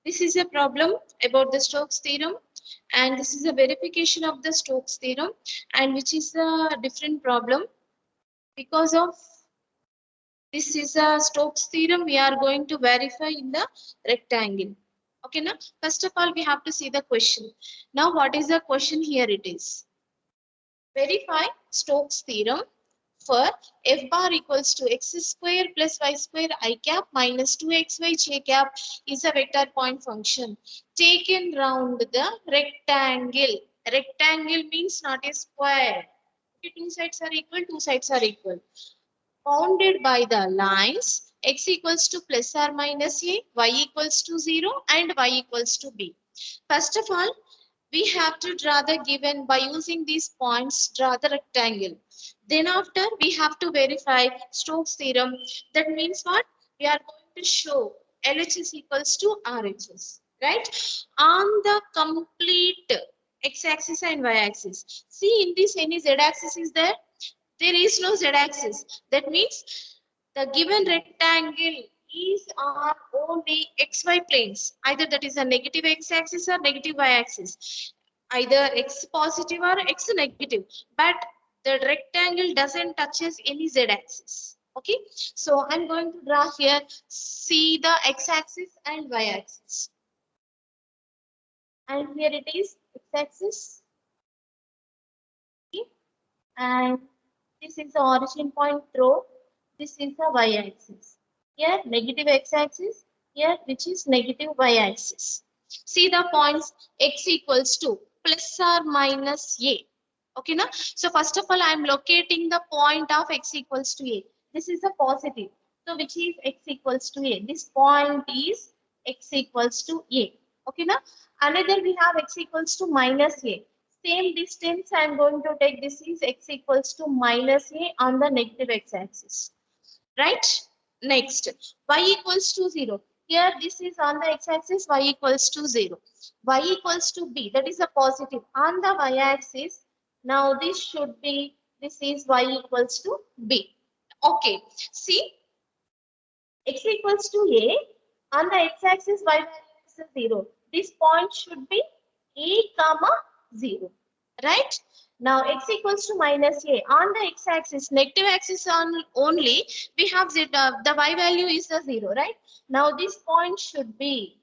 This is a problem about the Stokes theorem, and this is a verification of the Stokes theorem, and which is a different problem because of this is a Stokes theorem. We are going to verify in the rectangle. Okay, now first of all we have to see the question. Now what is the question here? It is verify Stokes theorem for f bar equals to x square plus y square I cap minus 2xy j cap is a vector point function taken round the rectangle. Rectangle means not a square. Okay, two sides are equal, two sides are equal. Bounded by the lines x equals to plus or minus a, y equals to 0 and y equals to b. First of all, we have to draw the given by using these points, draw the rectangle. Then after we have to verify Stokes theorem. That means what? We are going to show LHS equals to RHS, right? On the complete x-axis and y-axis. See, in this any z-axis is there? There is no z-axis. That means the given rectangle is on only xy planes. Either that is a negative x-axis or negative y-axis. Either x positive or x negative. But the rectangle doesn't touches any z-axis. Okay. So I'm going to draw here. See the x-axis and y-axis. And here it is x-axis. Okay. And this is the origin point through. This is the y-axis. Here negative x-axis. Here which is negative y-axis. See the points x equals to plus or minus a. Okay, now so first of all I am locating the point of x equals to a. This is a positive. So which is x equals to a. This point is x equals to a. Okay, now another we have x equals to minus a. Same distance I am going to take. This is x equals to minus a on the negative x-axis. Right? Next, y equals to 0. Here this is on the x-axis, y equals to 0. Y equals to b, that is a positive. On the y-axis, now this should be, this is y equals to b. Okay, see, x equals to a, on the x-axis, y value is 0. This point should be a comma 0. Right? Now x equals to minus a. On the x-axis, negative axis on only, we have z, the y value is a 0, right? Now this point should be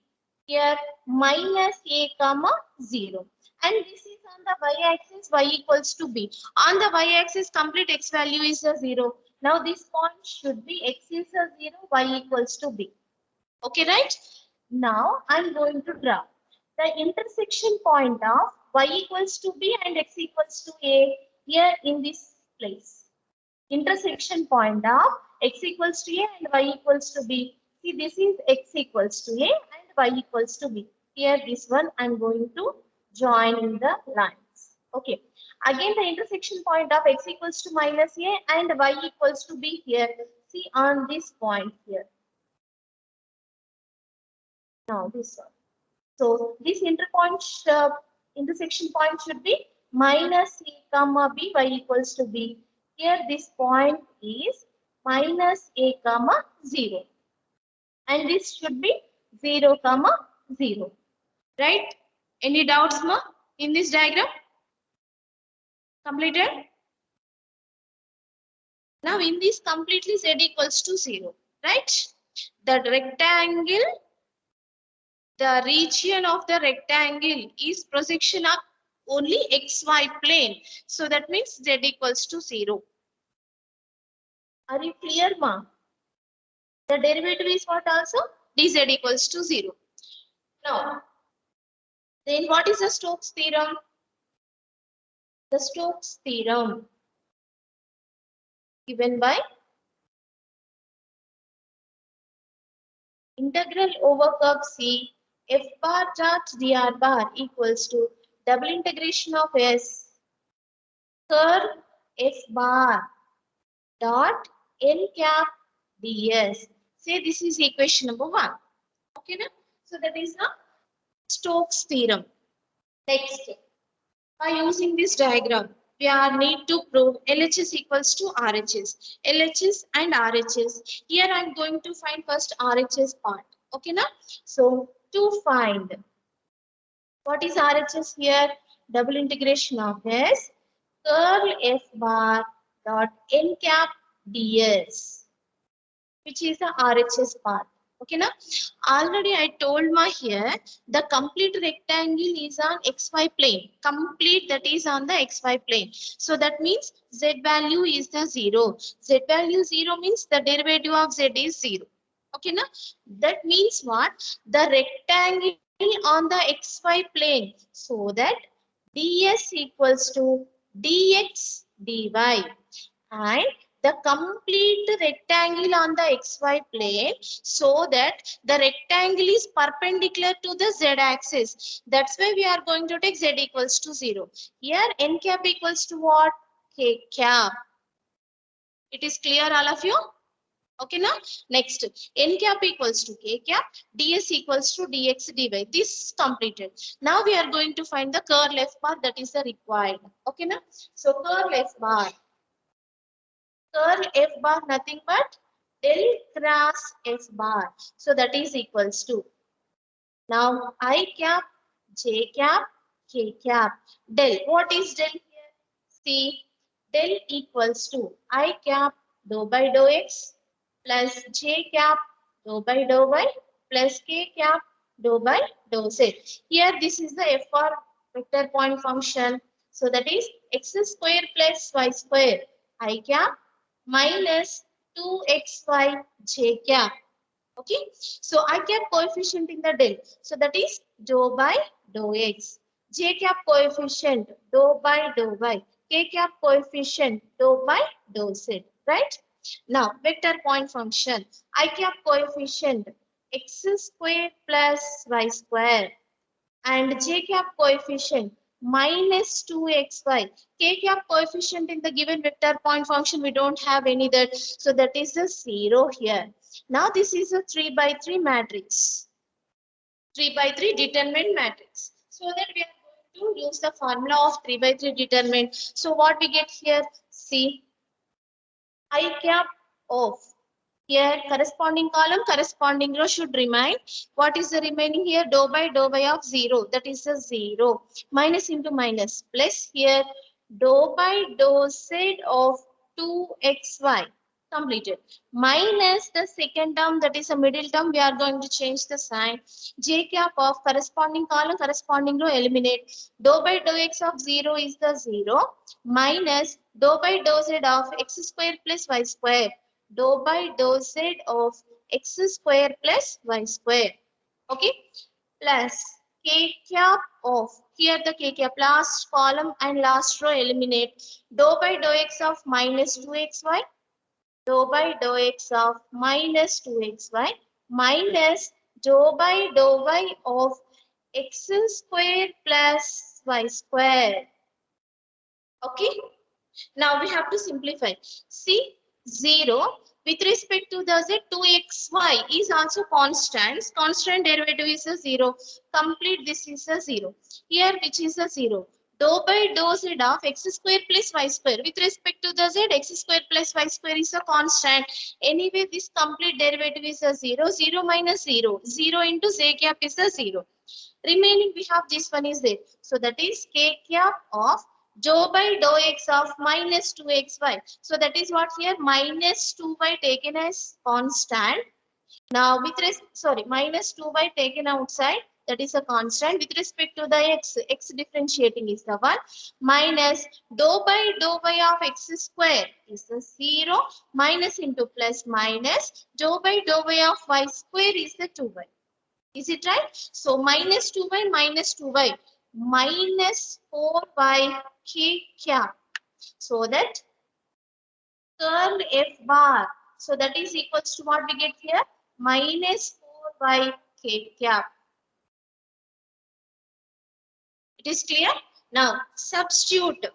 here minus a comma 0. And this is on the y-axis, y equals to b. On the y-axis, complete x value is a 0. Now this point should be x is a 0, y equals to b. Okay, right? Now I'm going to draw the intersection point of y equals to b and x equals to a here in this place. Intersection point of x equals to a and y equals to b. See, this is x equals to a and y equals to b. Here this one I'm going to join in the lines. Okay. Again the intersection point of x equals to minus a and y equals to b here. See on this point here. Now this one. So this intersection point should be minus a comma b, y equals to b. Here this point is minus a comma 0. And this should be 0 comma 0. Right? Any doubts ma in this diagram? Completed? Now in this completely z equals to 0. Right? The rectangle, the region of the rectangle is projection of only xy plane. So that means z equals to 0. Are you clear, ma? The derivative is what also? Dz equals to 0. Now, then what is the Stokes theorem? The Stokes theorem given by integral over curve C f bar dot dr bar equals to double integration of s curve f bar dot n cap ds. Say this is equation number 1. Okay, now? So that is the Stokes theorem. Next, by using this diagram, we are need to prove LHS equals to RHS. LHS and RHS. Here I am going to find first RHS part. Okay, now? So to find what is RHS here? Double integration of S curl F bar dot n cap ds, which is the RHS part. Okay, now already I told ma here the complete rectangle is on xy plane. Complete, that is on the xy plane. So that means z value is the 0. Z value 0 means the derivative of z is 0. Okay, now that means what? The rectangle on the xy plane. So that ds equals to dx dy, and the complete rectangle on the xy plane, so that the rectangle is perpendicular to the z axis. That's why we are going to take z equals to 0. Here n cap equals to what? K cap. It is clear, all of you? Okay, now next, n cap equals to k cap, ds equals to dx dy. This completed. Now we are going to find the curl F bar, that is the required. Okay, now so curl F bar. Curl F bar nothing but del cross F bar. So that is equals to, now I cap, j cap, k cap. Del. What is del here? See, del equals to I cap dou by dou x plus j cap dou by dou y plus k cap dou by dou z. Here this is the F bar vector point function. So that is x square plus y square I cap minus 2xy j cap. Okay, so I cap coefficient in the del. So that is dou by dou x. J cap coefficient dou by dou y. K cap coefficient dou by dou z. Right? Now vector point function. I cap coefficient x square plus y square, and j cap coefficient minus 2xy. K cap coefficient in the given vector point function, we don't have any that. So that is the 0 here. Now this is a 3 by 3 matrix. 3 by 3 determinant matrix. So that we are going to use the formula of 3 by 3 determinant. So what we get here? See, I cap of, here corresponding column, corresponding row should remain. What is the remaining here? Dou by dou y of 0. That is a 0. Minus into minus. Plus here dou by dou z of 2xy. Completed. Minus the second term, that is a middle term. We are going to change the sign. J cap of corresponding column, corresponding row eliminate. Dou by dou x of 0 is the 0. Minus dou by dou z of x square plus y square. Dou by dou z of x square plus y square. Okay, plus k cap of, here the k cap, last column and last row eliminate. Dou by dou x of minus 2xy, dou by dou x of minus 2xy, minus dou by dou y of x square plus y square. Okay, now we have to simplify. See, 0 with respect to the z, 2xy is also constant. Constant derivative is a 0. Complete, this is a 0. Here which is a 0. Dou by dou z of x square plus y square. With respect to the z, x square plus y square is a constant. Anyway, this complete derivative is a 0. 0 minus 0. 0 into z cap is a 0. Remaining we have this one is there. So that is k cap of dou by dou x of minus 2xy. So that is what here, minus 2y taken as constant. Now with minus 2y taken outside, that is a constant. With respect to the x differentiating is the 1. Minus dou by dou y of x square is the 0. Minus into plus minus dou by dou y of y square is the 2y. Is it right? So minus 2y minus 2y minus 4y k cap. So that curl F bar. So that is equals to what we get here? Minus 4y k cap. It is clear? Now substitute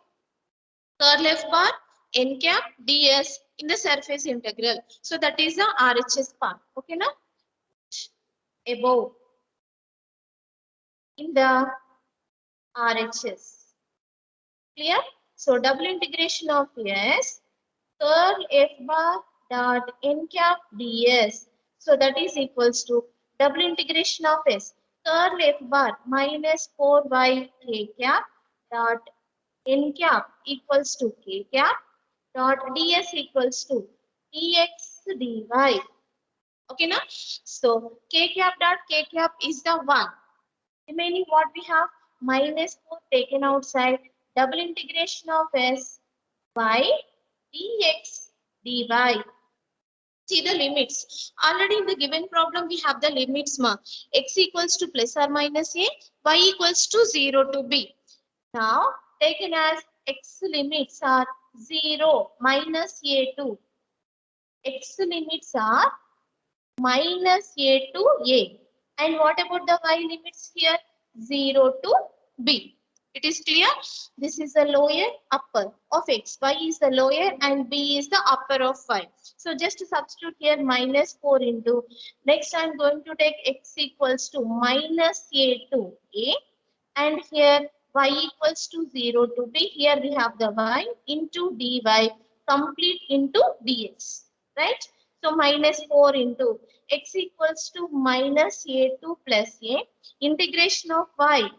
curl F bar n cap ds in the surface integral. So that is the RHS part. Okay, now above in the RHS. Clear? So double integration of S curl F bar dot n cap ds. So that is equals to double integration of S. curl f bar minus 4y k cap dot n cap equals to k cap dot ds equals to dx dy. Okay, now so k cap dot k cap is the one. Remaining what we have minus 4 taken outside, double integration of s by dx dy. See the limits. Already in the given problem we have the limits ma. X equals to plus or minus a, y equals to 0 to b. Now taken as x limits are 0 minus a to x limits are minus a to a. And what about the y limits here? 0 to b. It is clear? This is the lower upper of x. Y is the lower and b is the upper of y. So just to substitute here minus 4 into. Next I am going to take x equals to minus a to a. And here y equals to 0 to b. Here we have the y into dy complete into dx. Right? So minus 4 into x equals to minus a2 plus a integration of y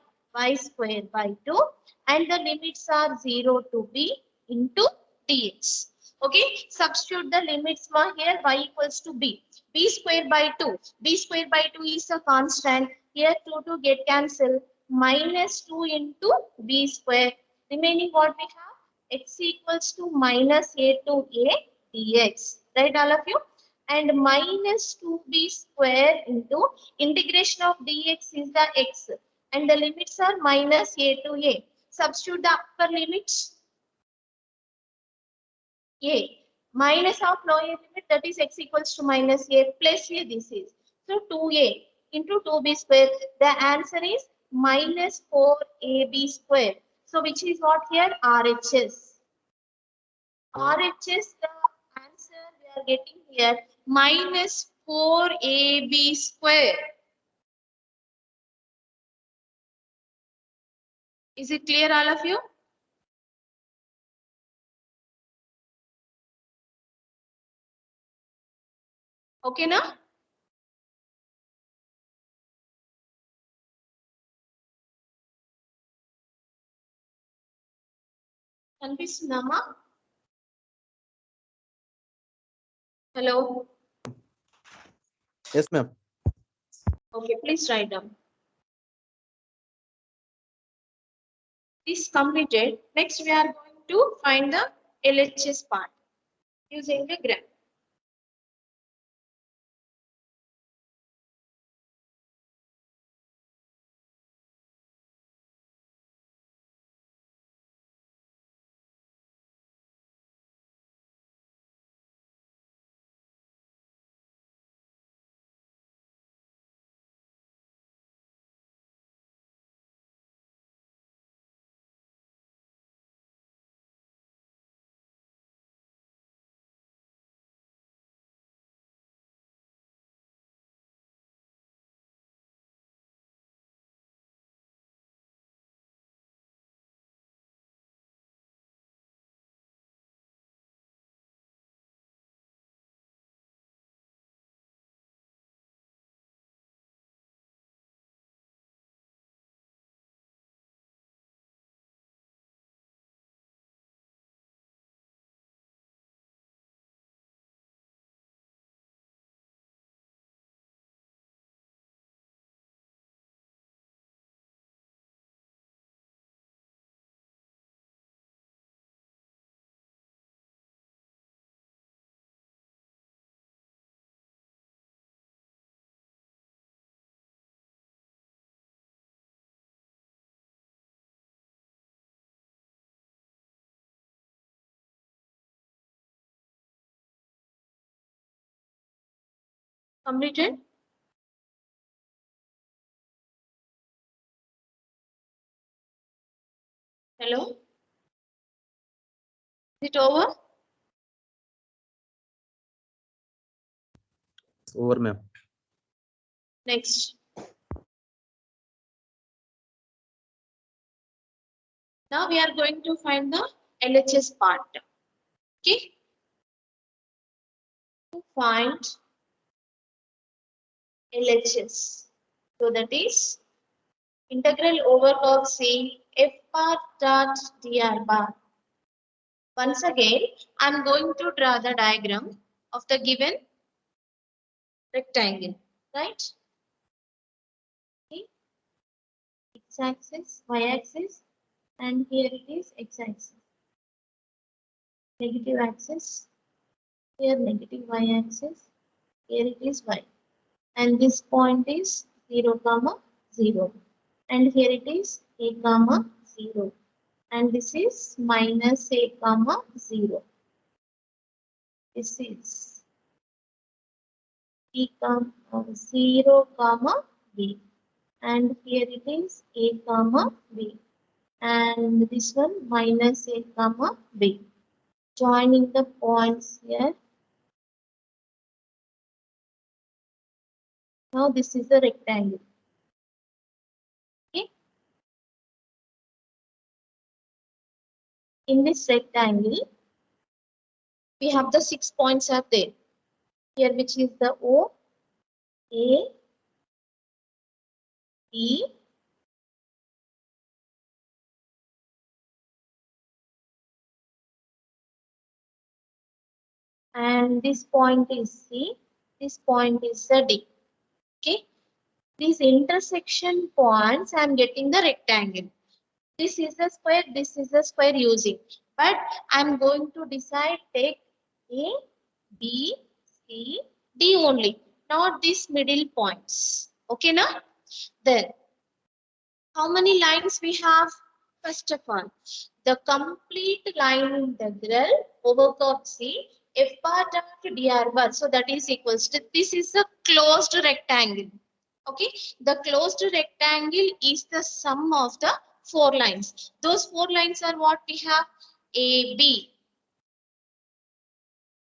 square by 2 and the limits are 0 to b into dx. Okay, substitute the limits here y equals to b square by 2. B square by 2 is a constant. Here 2 to get cancelled. Minus 2 into b square. Remaining what we have? X equals to minus a to a dx. Right, all of you? And minus 2b square into integration of dx is the x. And the limits are minus a to a. Substitute the upper limits. A minus of lower limit, that is x equals to minus a plus a, this is. So 2a into 2b square. The answer is minus 4ab square. So which is what here? RHS. RHS, the answer we are getting here minus 4ab square. Is it clear, all of you? Okay, now? కనిపిస్తుందమ్మా? Hello. Yes, ma'am. Okay, please write down. This completed. Next, we are going to find the LHS part using the graph. Completed? Hello? Is it over? Over, ma'am. Next. Now we are going to find the LHS part. Okay? To find LHS. So that is integral over curve C f bar dot dr bar. Once again, I am going to draw the diagram of the given rectangle, right? Okay. X-axis, y-axis, and here it is x-axis. Negative axis, here negative y-axis, here it is y. And this point is 0, comma 0. And here it is a comma 0. And this is minus a comma 0. This is b comma 0 comma b. And here it is a comma b. And this one minus a comma b. Joining the points here. Now this is the rectangle. Okay. In this rectangle, we have the 6 points are there. Here which is the O, A, B, and this point is C, this point is the D. Okay. These intersection points, I am getting the rectangle. This is the square, this is the square using. But I am going to decide take A, B, C, D only, not these middle points. Okay, now? Then, how many lines we have? First of all, the complete line integral over curve C f bar dot dr bar. So that is equals to, this is a closed rectangle. Okay, the closed rectangle is the sum of the 4 lines. Those 4 lines are what we have? A, B.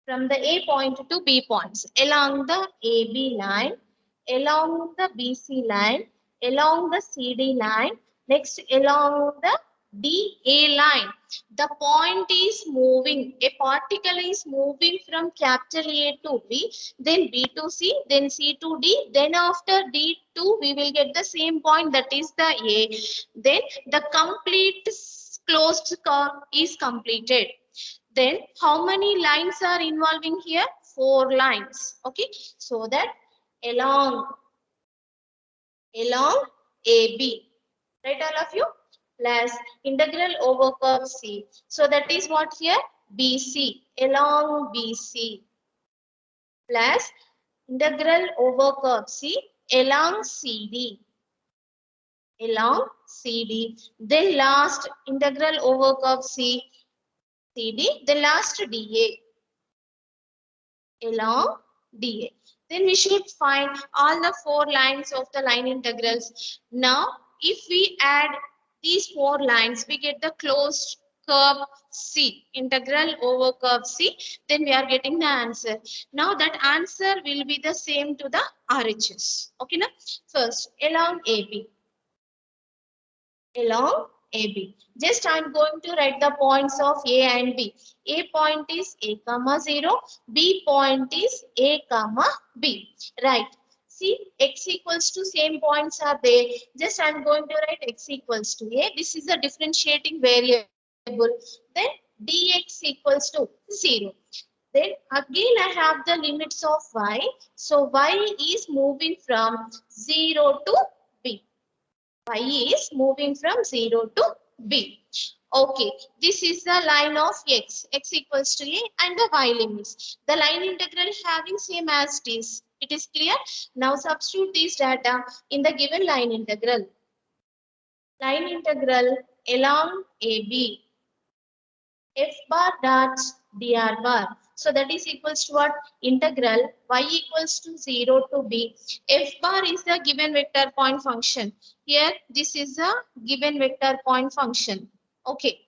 From the A point to B points. Along the AB line, along the BC line, along the CD line, next along the DA line. The point is moving, a particle is moving from capital A to B, then B to C, then C to D, then after D to we will get the same point, that is the A. Then the complete closed curve is completed. Then how many lines are involving here? 4 lines. Okay, so that along AB, right, all of you, plus integral over curve C. So that is what here? BC, along BC, plus integral over curve C along CD, along CD. Then last integral over curve C, CD, the last DA, along DA. Then we should find all the 4 lines of the line integrals. Now, if we add these 4 lines, we get the closed curve C, integral over curve C, then we are getting the answer. Now that answer will be the same to the RHS. Okay, now first along AB. Along AB. Just I am going to write the points of A and B. A point is A comma 0. B point is A comma B. Right. See, x equals to same points are there. Just I am going to write x equals to A. This is a differentiating variable. Then dx equals to 0. Then again I have the limits of y. So y is moving from 0 to B. Y is moving from 0 to B. Okay, this is the line of x. X equals to A and the y limits. The line integral having same as this. It is clear? Now substitute these data in the given line integral. Line integral along AB. F bar dot dr bar. So that is equals to what? Integral y equals to 0 to b. F bar is the given vector point function. Here this is a given vector point function. Okay.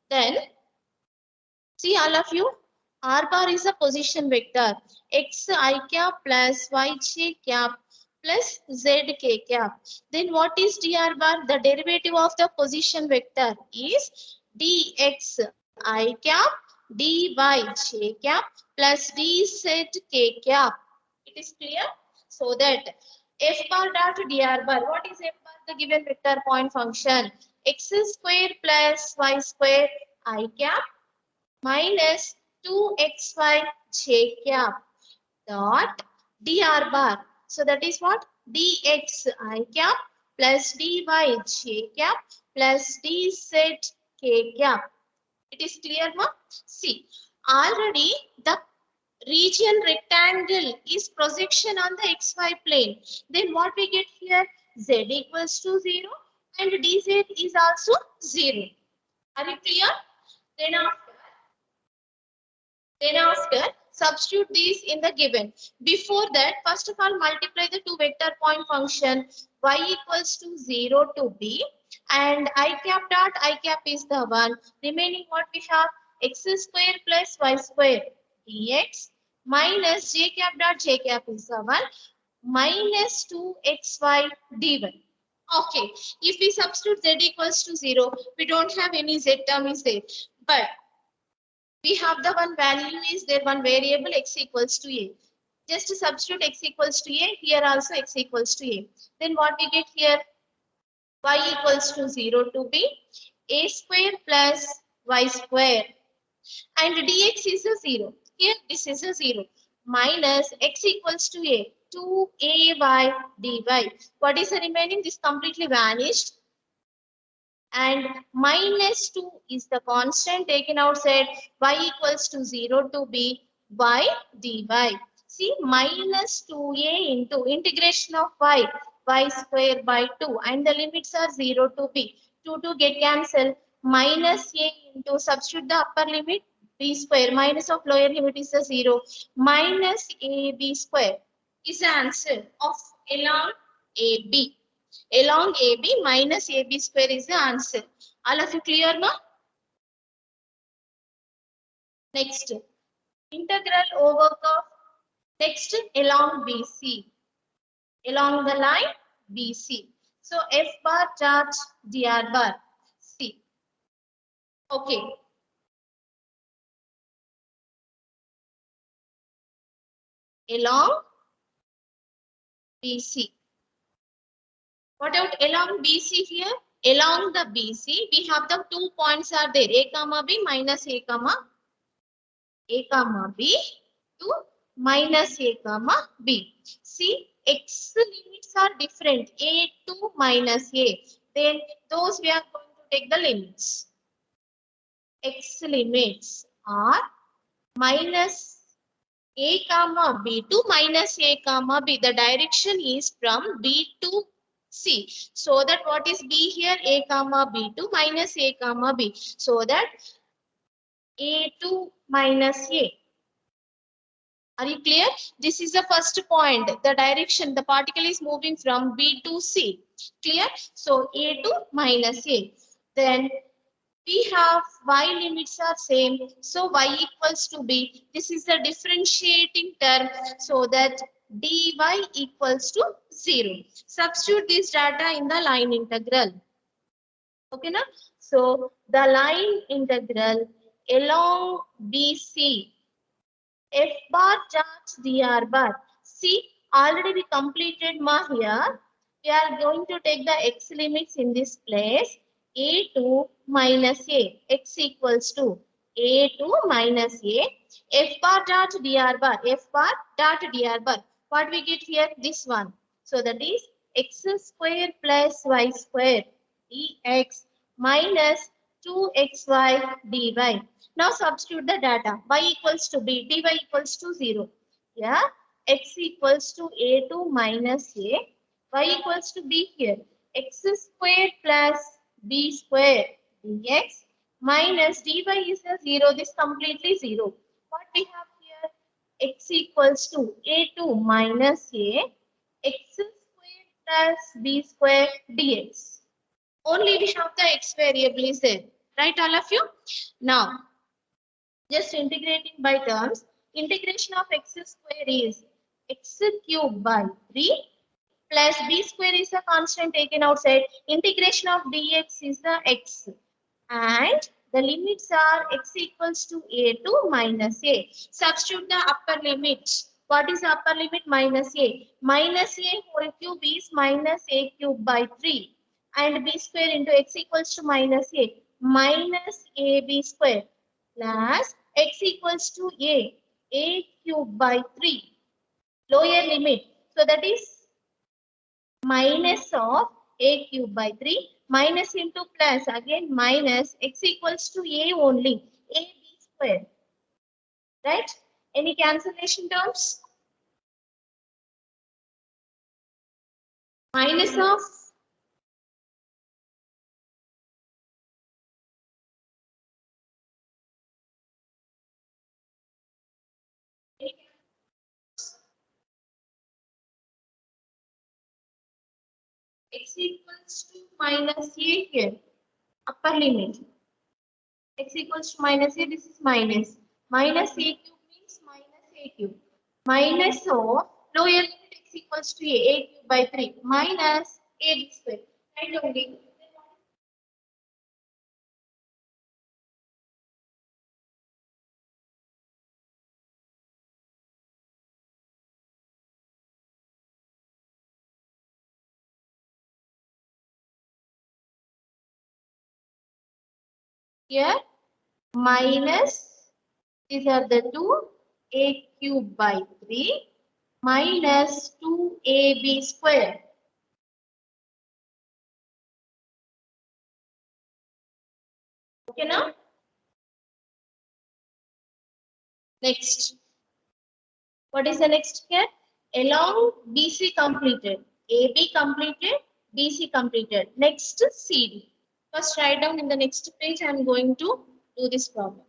Then see all of you. R bar is a position vector. X I cap plus y j cap plus z k cap. Then what is dr bar? The derivative of the position vector is dx I cap dy j cap plus dz k cap. It is clear? So that F bar dot dr bar. What is F bar? The given vector point function. X square plus y square I cap minus 2xy j cap dot dr bar. So that is what? Dx I cap plus dy j cap plus dz k cap. It is clear, ma? See, already the region rectangle is projection on the xy plane. Then what we get here? Z equals to 0 and dz is also 0. Are you clear? Then after, substitute these in the given. Before that, first of all, multiply the two vector point function y equals to 0 to b and I cap dot I cap is the 1. Remaining what we have? X square plus y square dx minus j cap dot j cap is the 1 minus 2xy dy. Okay, if we substitute z equals to 0, we don't have any z term is there. But we have the one value is there, one variable x equals to a. Just to substitute x equals to a, here also x equals to a. Then what we get here? Y equals to 0 to b, a square plus y square. And dx is a 0. Here this is a 0. Minus x equals to a, 2ay dy. What is the remaining? This completely vanished. And minus 2 is the constant taken outside. Y equals to 0 to b by dy. See, minus 2a into integration of y square by 2 and the limits are 0 to b. 2 get cancelled. Minus a into substitute the upper limit b square minus of lower limit is a 0 minus ab square is the answer of along ab. Along AB minus AB square is the answer. All of you clear now? Next, integral over curve. Next, along BC. Along the line BC. So F bar dot dr bar. C. Okay. Along BC. What about along BC here? Along the BC, we have the 2 points are there. A comma B minus A comma B to minus A comma B. See, x limits are different. A to minus A. Then those we are going to take the limits. X limits are minus A comma B to minus A comma B. The direction is from B to C. So that what is B here? A comma B to minus A comma B. So that A to minus A. Are you clear? This is the first point. The direction, the particle is moving from B to C. Clear? So A to minus A. Then we have y limits are same. So y equals to b. This is the differentiating term. So that dy equals to 0. Substitute this data in the line integral. Okay, na? So the line integral along BC. F bar dot dr bar. See, already we completed ma here. We are going to take the x limits in this place. A to minus a. X equals to a to minus a. F bar dot dr bar. F bar dot dr bar. What we get here? This one. So that is x square plus y square dx minus 2xy dy. Now substitute the data. Y equals to b, dy equals to 0. Yeah, x equals to a to minus a. Y equals to b here. X square plus b square dx minus dy is a 0. This completely 0. What we have here? X equals to a to minus a. X square plus b square dx. Only we have the x variable is there. Right, all of you? Now, just integrating by terms, integration of x square is x cube by 3 plus b square is a constant taken outside. Integration of dx is the x. And the limits are x equals to a to minus a. Substitute the upper limit. What is the upper limit? Minus a. Minus a whole cube is minus a cube by 3. And b square into x equals to minus a. Minus ab square plus x equals to a cube by 3. Lower limit. So that is minus of a cube by 3 minus into plus again minus x equals to a only ab square, right? Any cancellation terms? Minus of x equals to minus a here, upper limit. X equals to minus a, this is minus. Minus a cube means minus a cube. Minus of lower limit x equals to a cube by 3 minus a square. Right only. Here minus, these are the two, a cube by 3 minus 2ab square. Okay now? Next. What is the next here? Along BC completed. AB completed, BC completed. Next CD. First write down in the next page. I am going to do this problem.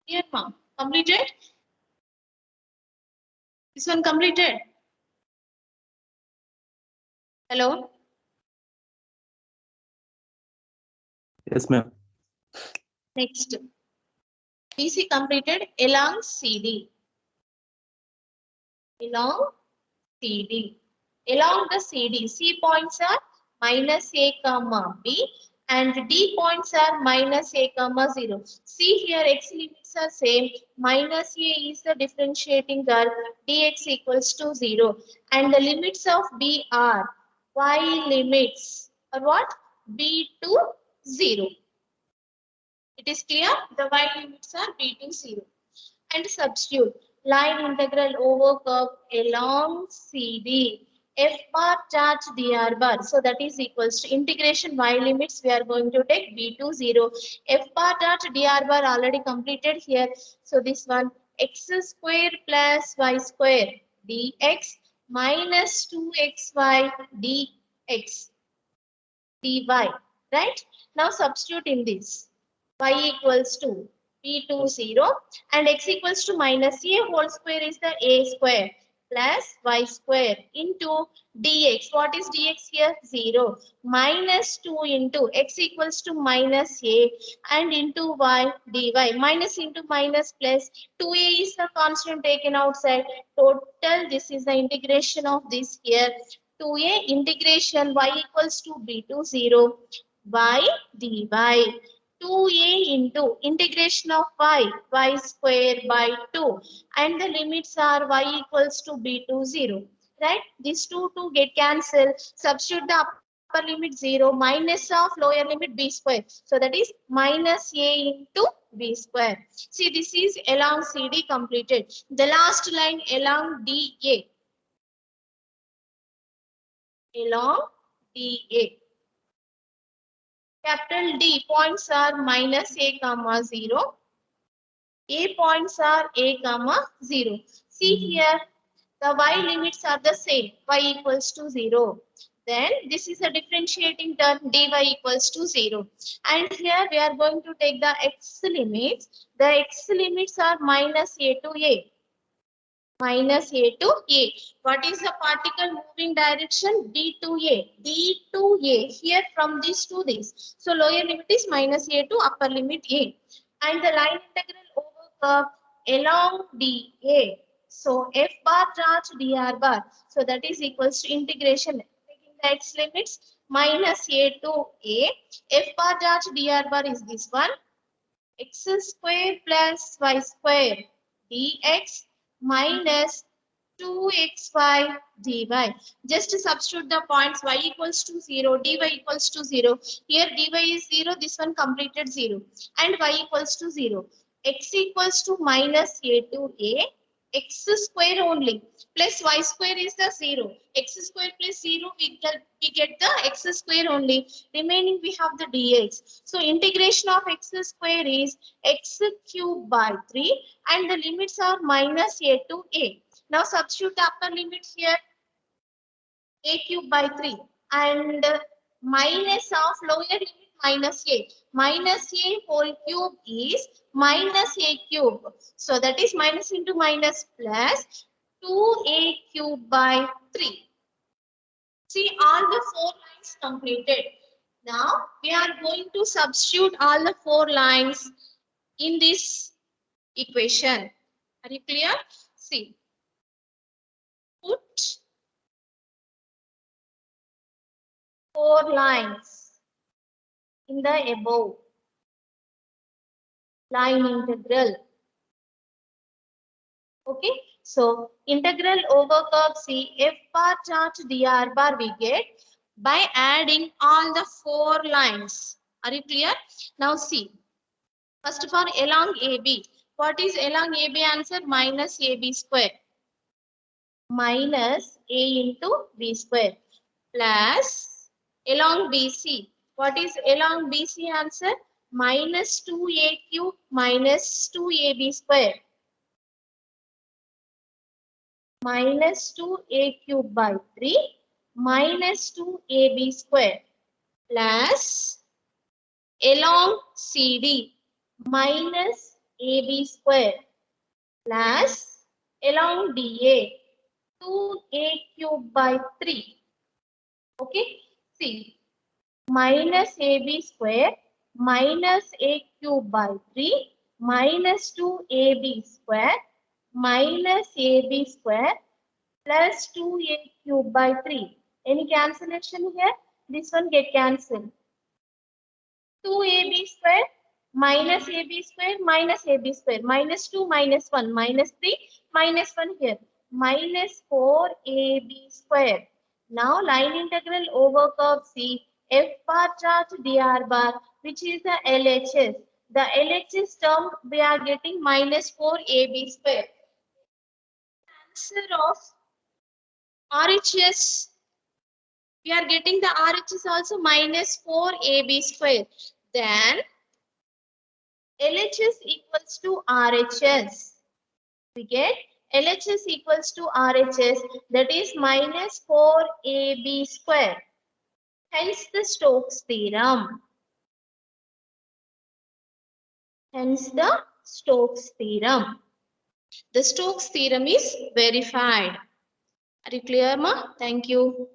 Here, ma'am. Completed? This one completed? Hello? Yes, ma'am. Next. BC completed along CD. Along CD. Along the CD, C points are minus a comma b and D points are minus a comma 0. See here x limits are same. Minus a is the differentiating curve. Dx equals to 0. And the limits of B are y limits or what? B to 0. It is clear? The y limits are B to 0. And substitute line integral over curve along CD f bar charge dr bar. So that is equals to integration y limits. We are going to take b to 0. F bar dot dr bar already completed here. So this one x square plus y square dx minus 2xy dx dy. Right? Now substitute in this. Y equals to p2 0 and x equals to minus a whole square is the a square plus y square into dx. What is dx here? 0 minus 2 into x equals to minus a and into y dy. Minus into minus plus 2a is the constant taken outside. Total, this is the integration of this here. 2a integration y equals to b to 0 y dy. 2a into integration of y square by 2 and the limits are y equals to b to 0, right? These two get cancelled. Substitute the upper limit 0 minus of lower limit b square. So that is minus a into b square. See, this is along CD completed. The last line along DA. Along DA. Capital D points are minus a comma 0. A points are a comma 0. See here, the y limits are the same, y equals to 0. Then this is a differentiating term, dy equals to 0. And here we are going to take the x limits. The x limits are minus a to a. Minus a to a. What is the particle moving direction? D to a. D to a. Here from this to this. So lower limit is minus a to upper limit a. And the line integral over curve along dA. So f bar charge dr bar. So that is equals to integration. Taking the x limits minus a to a. F bar charge dr bar is this one. X square plus y square dx minus 2xy dy. Just to substitute the points y equals to 0, dy equals to 0. Here dy is 0, this one completed 0. And y equals to 0. X equals to minus a to a. X square only plus y square is the 0. X square plus 0 we get the x square only. Remaining we have the dx. So integration of x square is x cube by 3 and the limits are minus a to a. Now substitute the upper limit here, a cube by 3 and minus of lower limit minus a. Minus a whole cube is minus a cube. So that is minus into minus plus 2a cube by 3. See all the 4 lines completed. Now we are going to substitute all the 4 lines in this equation. Are you clear? See. Put 4 lines in the above line integral. Okay, so integral over curve C f bar charge dr bar we get by adding all the 4 lines. Are you clear? Now see. First of all, along AB. What is along AB answer? Minus AB square. Minus A into B square. Plus along BC. What is along BC answer? Minus 2A cube minus 2AB square. Minus 2A cube by 3 minus 2AB square. Plus along CD. Minus AB square. Plus along DA. 2A cube by 3. Okay, see, minus AB square minus A cube by 3 minus 2AB square minus AB square plus 2A cube by 3. Any cancellation here? This one get cancelled. 2AB square minus AB square minus AB square minus 2 minus 1 minus 3 minus 1 here minus 4AB square. Now line integral over curve C f bar charge dr bar which is the LHS. The LHS term we are getting minus 4AB square. Answer of RHS we are getting the RHS also minus 4AB square. Then LHS equals to RHS. We get LHS equals to RHS, that is minus 4AB square. Hence the Stokes theorem. Hence the Stokes theorem. The Stokes theorem is verified. Are you clear, ma? Thank you.